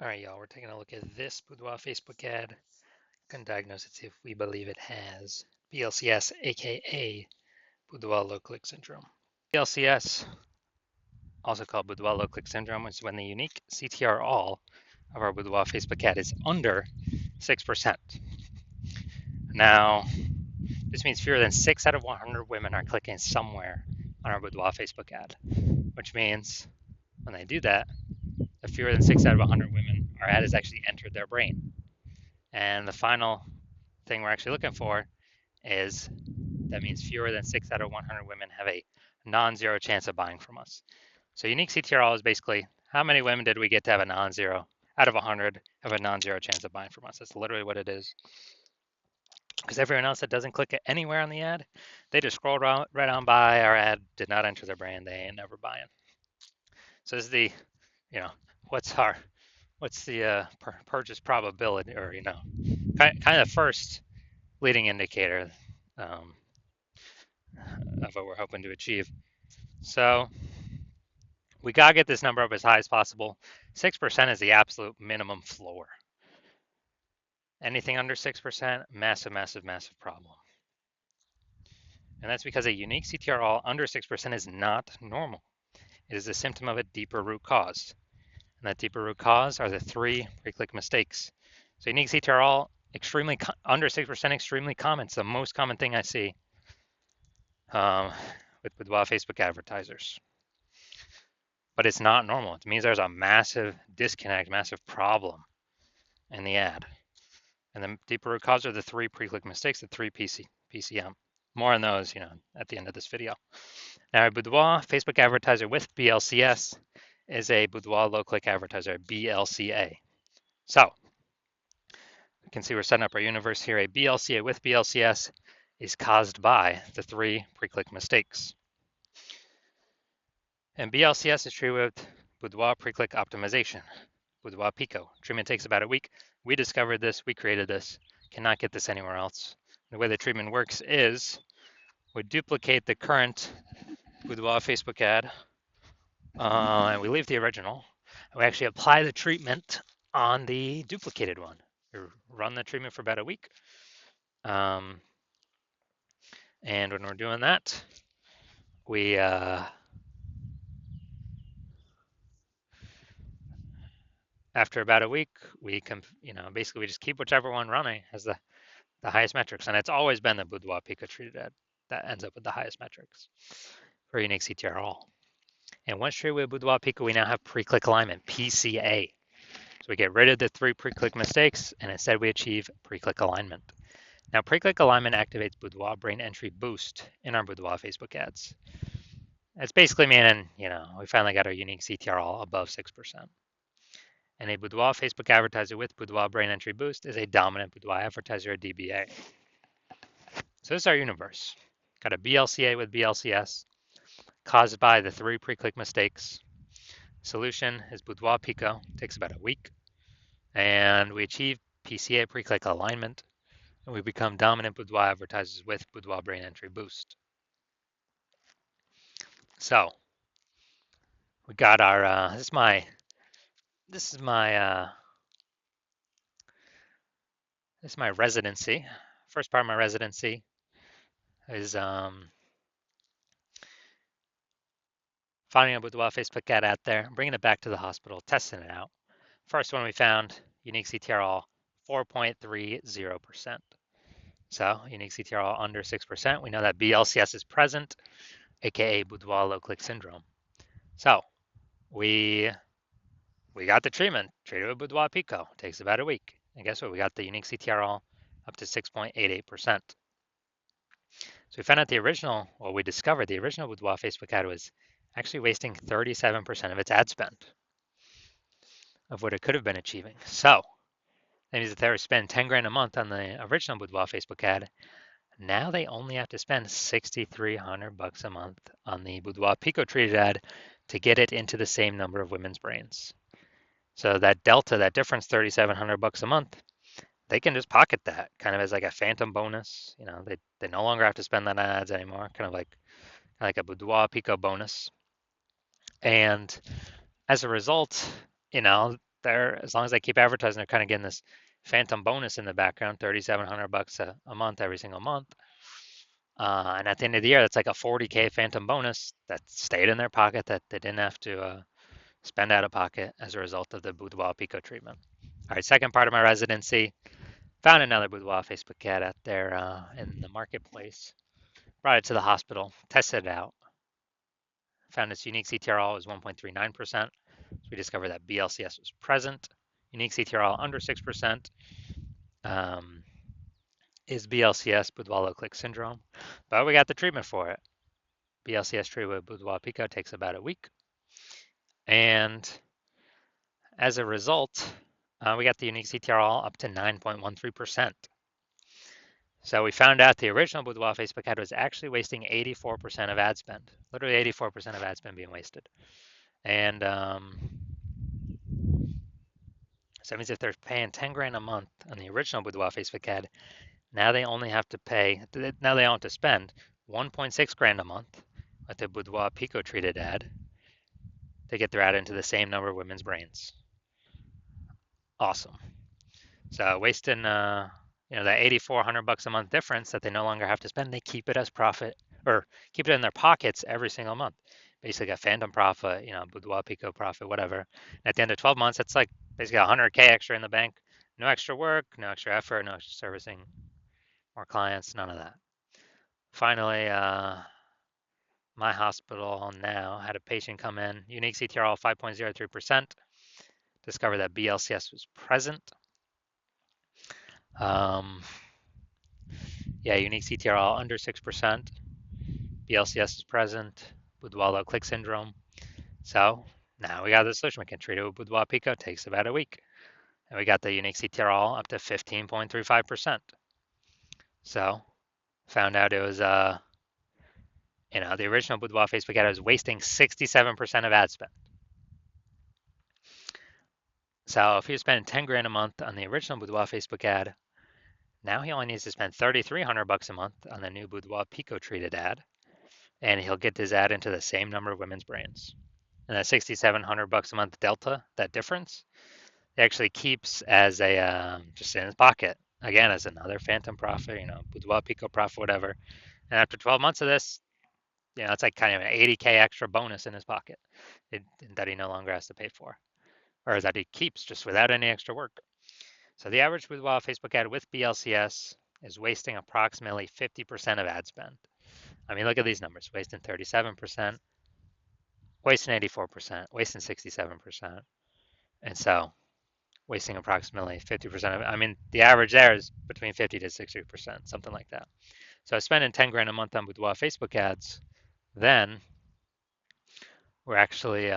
All right, y'all, we're taking a look at this Boudoir Facebook ad. Can diagnose it, see if we believe it has BLCS, aka Boudoir low click syndrome. BLCS, also called Boudoir low click syndrome, is when the unique CTR all of our Boudoir Facebook ad is under 6%. Now, this means fewer than 6 out of 100 women are clicking somewhere on our Boudoir Facebook ad, which means when they do that, the fewer than 6 out of 100 women, our ad has actually entered their brain. And the final thing we're actually looking for is that means fewer than 6 out of 100 women have a non-zero chance of buying from us. So unique CTRL is basically how many women did we get to have a non-zero out of 100 have a non-zero chance of buying from us. That's literally what it is. Because everyone else that doesn't click anywhere on the ad, they just scroll right on by. Our ad did not enter their brain. They ain't never buying. So this is the, you know, what's the purchase probability, or kind of first leading indicator um, of what we're hoping to achieve. So we got to get this number up as high as possible. 6% is the absolute minimum floor. Anything under 6%, massive, massive, massive problem. And that's because a unique CTRL under 6% is not normal. It is a symptom of a deeper root cause. And that deeper root cause are the 3 pre-click mistakes. So unique CTRL, extremely under 6%, extremely common. It's the most common thing I see with Boudoir Facebook advertisers. But it's not normal. It means there's a massive disconnect, massive problem in the ad. And the deeper root cause are the 3 pre-click mistakes, the 3 PCM. More on those, at the end of this video. Now, a Boudoir Facebook advertiser with BLCS is a Boudoir low-click advertiser, BLCA. So, you can see we're setting up our universe here. A BLCA with BLCS is caused by the 3 pre-click mistakes. And BLCS is treated with Boudoir pre-click optimization, Boudoir Pico. Treatment takes about a week. We discovered this, we created this, cannot get this anywhere else. The way the treatment works is we duplicate the current Boudoir Facebook ad, and we leave the original. And we actually apply the treatment on the duplicated one. We run the treatment for about a week. And when we're doing that, we after about a week, we basically we just keep whichever one running as the highest metrics, and it's always been the Boudoir Pico treated ad that ends up with the highest metrics for unique CTR all. And once treated with Boudoir Pico, we now have pre-click alignment, PCA. So we get rid of the 3 pre-click mistakes, and instead we achieve pre-click alignment. Now, pre-click alignment activates Boudoir brain entry boost in our Boudoir Facebook ads. It's basically meaning, we finally got our unique CTR all above 6%. And a Boudoir Facebook advertiser with Boudoir brain entry boost is a dominant Boudoir advertiser, a DBA. So this is our universe. Got a BLCA with BLCS, caused by the 3 pre-click mistakes. Solution is Boudoir Pico, takes about a week. And we achieve PCA pre-click alignment, and we become dominant Boudoir advertisers with Boudoir brain entry boost. So we got our, this is my residency. First part of my residency is finding a Boudoir Facebook ad out there, bringing it back to the hospital, testing it out. First one we found, unique CTR all 4.30%. So unique CTR all under 6%. We know that BLCS is present, aka Boudoir low click syndrome. So we got the treatment, treated with Boudoir Pico. Takes about a week. And guess what? We got the unique CTR all up to 6.88%. So we found out we discovered the original Boudoir Facebook ad was actually wasting 37% of its ad spend of what it could have been achieving. So that means that they were spending 10 grand a month on the original Boudoir Facebook ad. Now they only have to spend $6,300 a month on the Boudoir Pico treated ad to get it into the same number of women's brains. So that delta, that difference, $3,700 a month, they can just pocket that kind of as like a phantom bonus. They no longer have to spend that on ads anymore, kind of like a Boudoir Pico bonus. And as a result, they're, as long as they keep advertising, they're kind of getting this phantom bonus in the background, $3,700 a month every single month. And at the end of the year, that's like a 40K phantom bonus that stayed in their pocket that they didn't have to spend out of pocket as a result of the Boudoir Pico treatment. All right, second part of my residency, found another Boudoir Facebook ad out there in the marketplace, brought it to the hospital, tested it out, found its unique CTRL was 1.39%. So we discovered that BLCS was present. Unique CTRL under 6% is BLCS, Boudoir low click syndrome, but we got the treatment for it. BLCS treatment with Boudoir Pico takes about a week. And as a result, we got the unique CTRL up to 9.13%. So we found out the original Boudoir Facebook ad was actually wasting 84% of ad spend, literally 84% of ad spend being wasted. And so that means if they're paying 10 grand a month on the original Boudoir Facebook ad, now they only have to pay, now they don't have to spend 1.6 grand a month with the Boudoir Pico treated ad to get their ad into the same number of women's brains. Awesome. So wasting, that $8,400 a month difference that they no longer have to spend, they keep it as profit or keep it in their pockets every single month. Basically a phantom profit, Boudoir Pico profit, whatever. And at the end of 12 months, it's like basically 100K extra in the bank. No extra work, no extra effort, no extra servicing, more clients, none of that. Finally, my hospital now had a patient come in, unique CTRL 5.03%, discovered that BLCS was present. Unique CTRL under 6%, BLCS is present, Boudoir low click syndrome. So now we got the solution. We can treat it with Boudoir Pico. It takes about a week. And we got the unique CTRL up to 15.35%. So found out it was, the original Boudoir Facebook ad was wasting 67% of ad spend. So if he was spending 10 grand a month on the original Boudoir Facebook ad, now he only needs to spend $3,300 a month on the new Boudoir Pico treated ad, and he'll get his ad into the same number of women's brains. And that $6,700 a month delta, that difference, he actually keeps as a just in his pocket. Again, as another phantom profit, Boudoir Pico profit, whatever. And after 12 months of this, it's like kind of an 80K extra bonus in his pocket that he no longer has to pay for, or that he keeps just without any extra work. So the average Boudoir Facebook ad with BLCS is wasting approximately 50% of ad spend. I mean, look at these numbers, wasting 37%, wasting 84%, wasting 67%. And so wasting approximately 50% of it. I mean, the average there is between 50 to 60%, something like that. So spending 10 grand a month on Boudoir Facebook ads, then we're actually,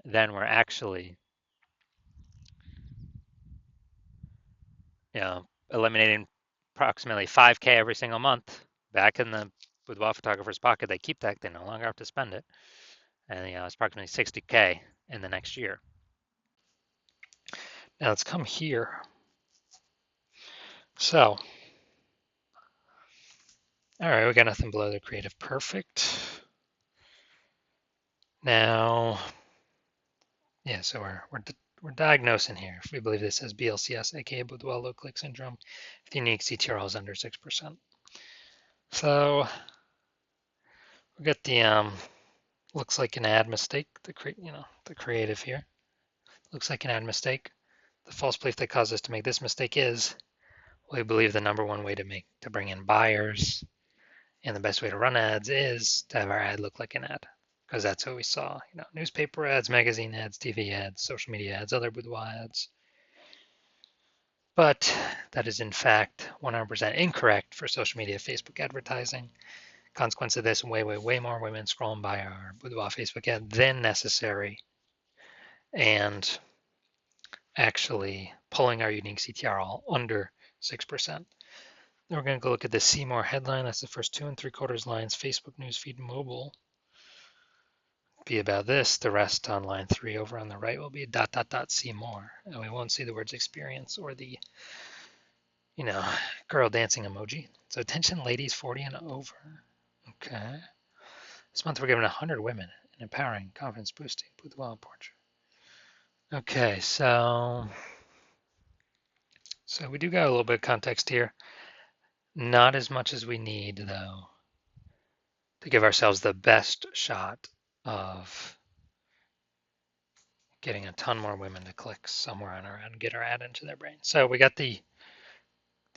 then we're actually, eliminating approximately 5K every single month back in the Boudoir photographer's pocket. They keep that, they no longer have to spend it. And it's approximately 60K in the next year. Now let's come here. So, all right, we got nothing below the creative perfect. Now, so we're diagnosing here. If we believe this as BLCS, aka Boudoir low click syndrome, if the unique CTRL is under 6%. So we got the looks like an ad mistake. The creative here looks like an ad mistake. The false belief that caused us to make this mistake is we believe the number one way to bring in buyers and the best way to run ads is to have our ad look like an ad, because that's what we saw. Newspaper ads, magazine ads, TV ads, social media ads, other boudoir ads. But that is in fact 100% incorrect for social media Facebook advertising. Consequence of this, way more women scrolling by our boudoir Facebook ad than necessary, and actually pulling our unique CTRL under 6%. Then we're going to go look at the See More headline. That's the first 2 3/4 lines. Facebook newsfeed mobile be about this. The rest on line 3 over on the right will be ... see more. And we won't see the words experience or the, girl dancing emoji. So attention ladies 40 and over. Okay. This month we're giving 100 women an empowering, confidence boosting boudoir portrait. Okay, so we do got a little bit of context here. Not as much as we need, though, to give ourselves the best shot of getting a ton more women to click somewhere on our ad and get our ad into their brain. So we got the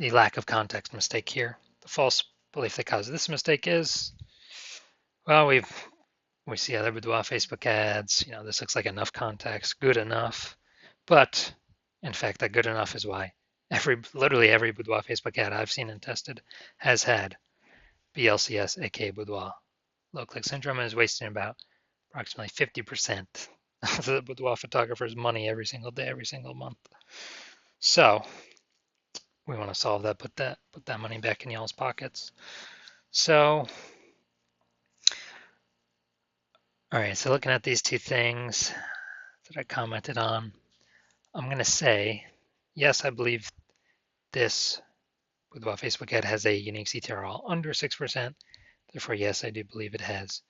lack of context mistake here. The false belief that causes this mistake is, well, we see other boudoir Facebook ads. This looks like enough context, good enough. But in fact, that good enough is why literally every boudoir Facebook ad I've seen and tested has had BLCS, aka boudoir low click syndrome, and is wasting about approximately 50% of the boudoir photographer's money every single day, every single month. So we want to solve that, put that money back in y'all's pockets. So, all right, so looking at these two things that I commented on, I'm going to say, yes, I believe this boudoir Facebook ad has a unique CTRL under 6%. Therefore, yes, I do believe it has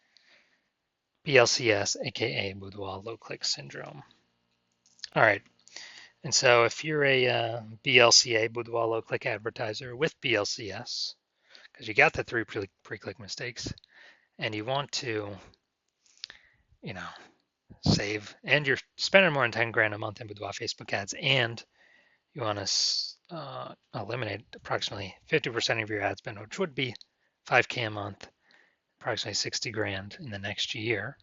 BLCS, aka boudoir low click syndrome. All right, and so if you're a BLCA, boudoir low click advertiser with BLCS, because you got the 3 pre-click mistakes, and you want to, save, and you're spending more than 10 grand a month in boudoir Facebook ads, and you want to eliminate approximately 50% of your ad spend, which would be 5K a month, approximately 60 grand in the next year.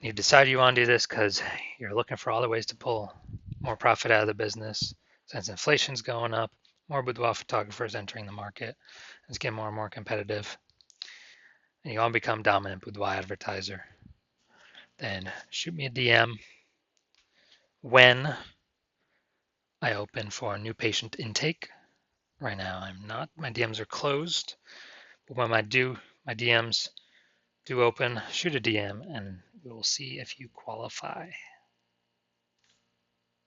You decide you want to do this because you're looking for other ways to pull more profit out of the business. Since inflation's going up, more boudoir photographers entering the market, it's getting more and more competitive, and you want to become dominant boudoir advertiser, then shoot me a DM when I open for new patient intake. Right now I'm not. My DMs are closed, but when my DMs do open, shoot a DM and we will see if you qualify.